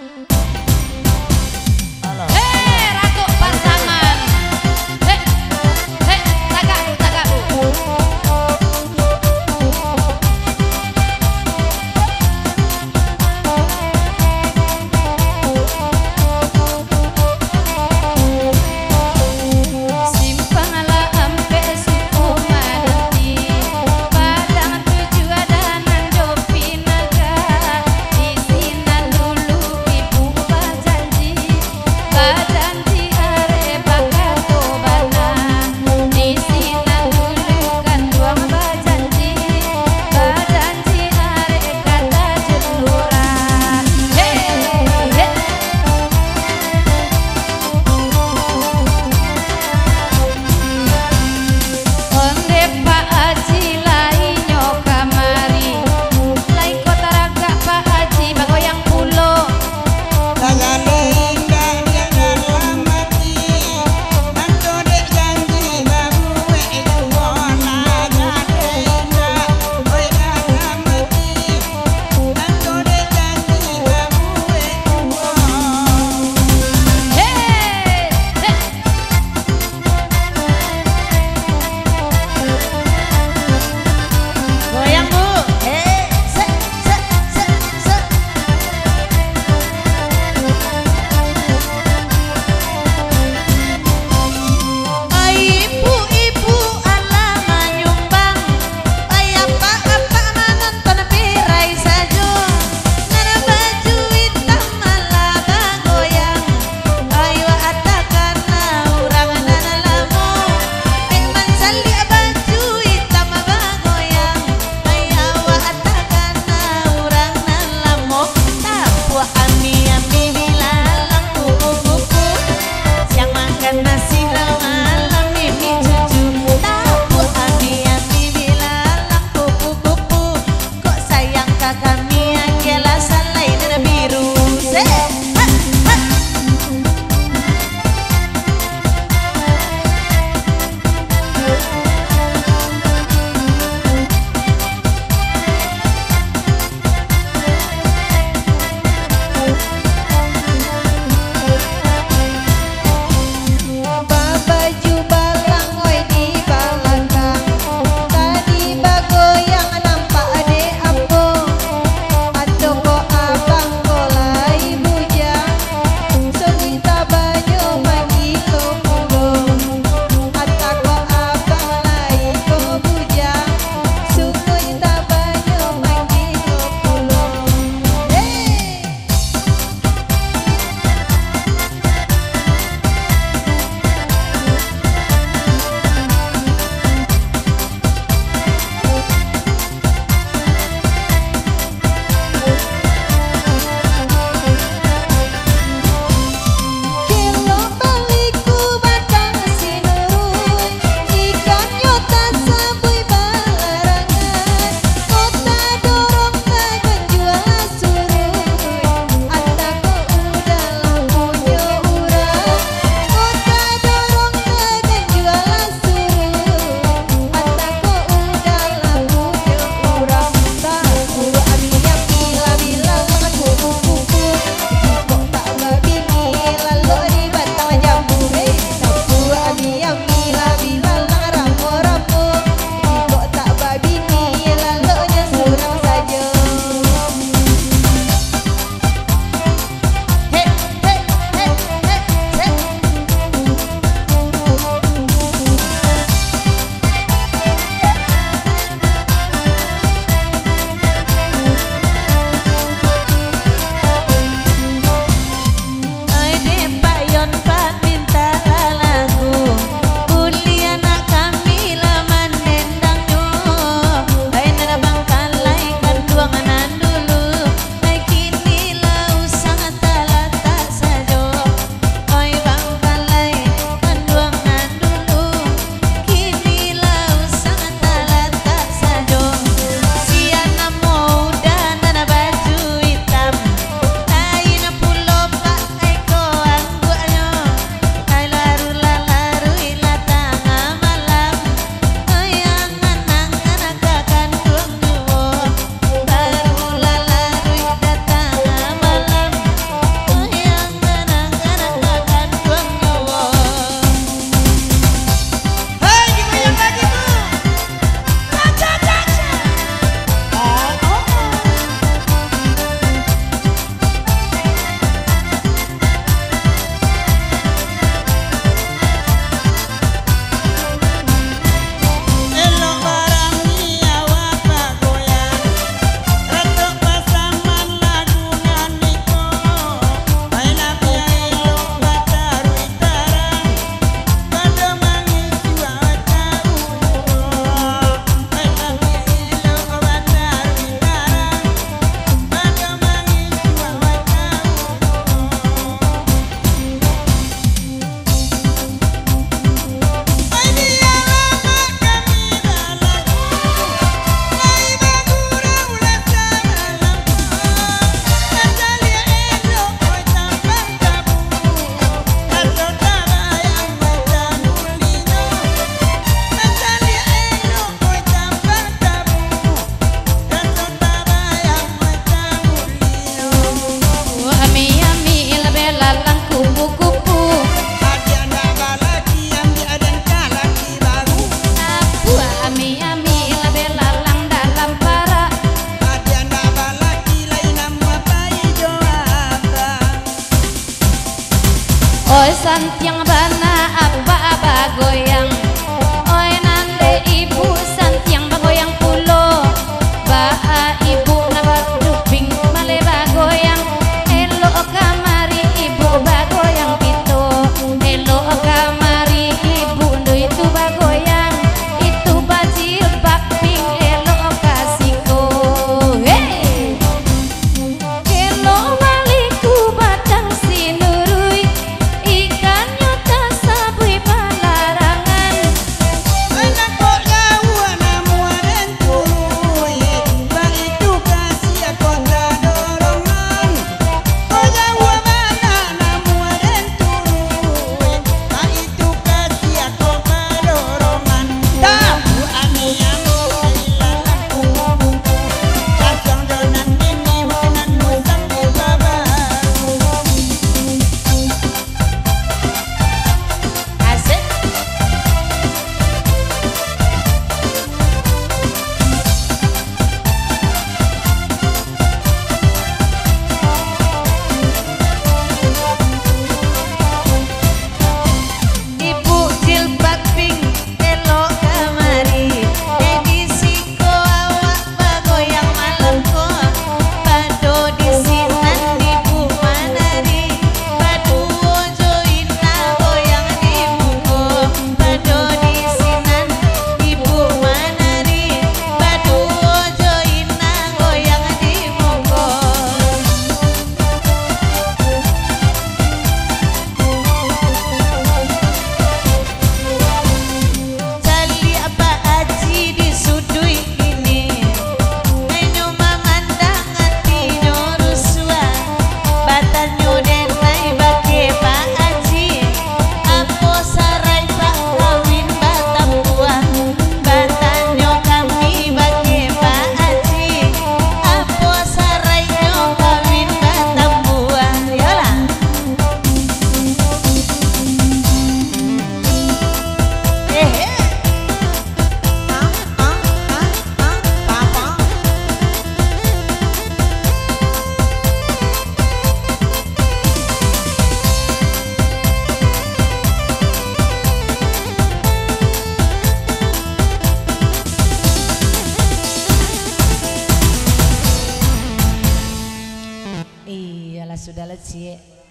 Ratu Pasaman. Tagaku, tagaku. Simpanglah ampe suku Madanti, Padang tuju ada nando pinaga, di sina lulu ibu bajanji, bajanji are bakato bana, di sina lulu kan duang bajanji, bajanji are kata jeluran. Onde Pak Haji lainyo kamari, lain kota raga Pak Haji bagoyang pulo. Tagane indah dia dalam mati, nanto dek janji babuwe juwana. Tagane indah oi dalam mati, nanto dek janji babuwe Goyang Bu, se. Ibu-ibu Allah menyumbang, apa menonton pirai sajung, nana baju hitam malah bagoyang. Ayo atakan urang nana lamu, memang sali baju hitam bagoyang. Ayo atakan urang nana lamu, tapu ami bilalang kuku-kuku, siang makan nasi malam mimi cucu. Tapu ami bilalang kuku-kuku, kok sayang kakak mia gelasan lain biru. santiang bana apa bagoyang. Oi nande ibu santiang bagoyang pulo. Ba ibu nabar duping male bagoyang. Elo kamari ibu bagoyang pito. Elo kamari ibu ndo itu bagoyang. Itu bajil bakping elo kasiko. Hey! Elo waliku batang sinurui. Ikan nyota sabui palarangan. Anak kok jauh namu dan turui. Ba itu kasih kontra dorongan. Kok jauh mana namu dan turui. Ba itu kasih kontra dorongan. Tahu ane yang lalaku. Cacang donan ini hunan musang di babaku. Asik. Ibu jilbab pink elo kamari. Edisiko awak bagoyang malamko. Bado disinan ibu manari. Badu joina goyang di muko. Bado disinan ibu manari. Badu joina goyang di muko. Cali apa aji disudui ini. Enyo mamandang hatinya rusua. Batanyo denai bake pak aji. Apo sarai pak kawin batam buah. Batanyo kami bake pak aji. Apo sarainyo kawin batam buah. Yolah. Papa. Iyalah sudahlah cie.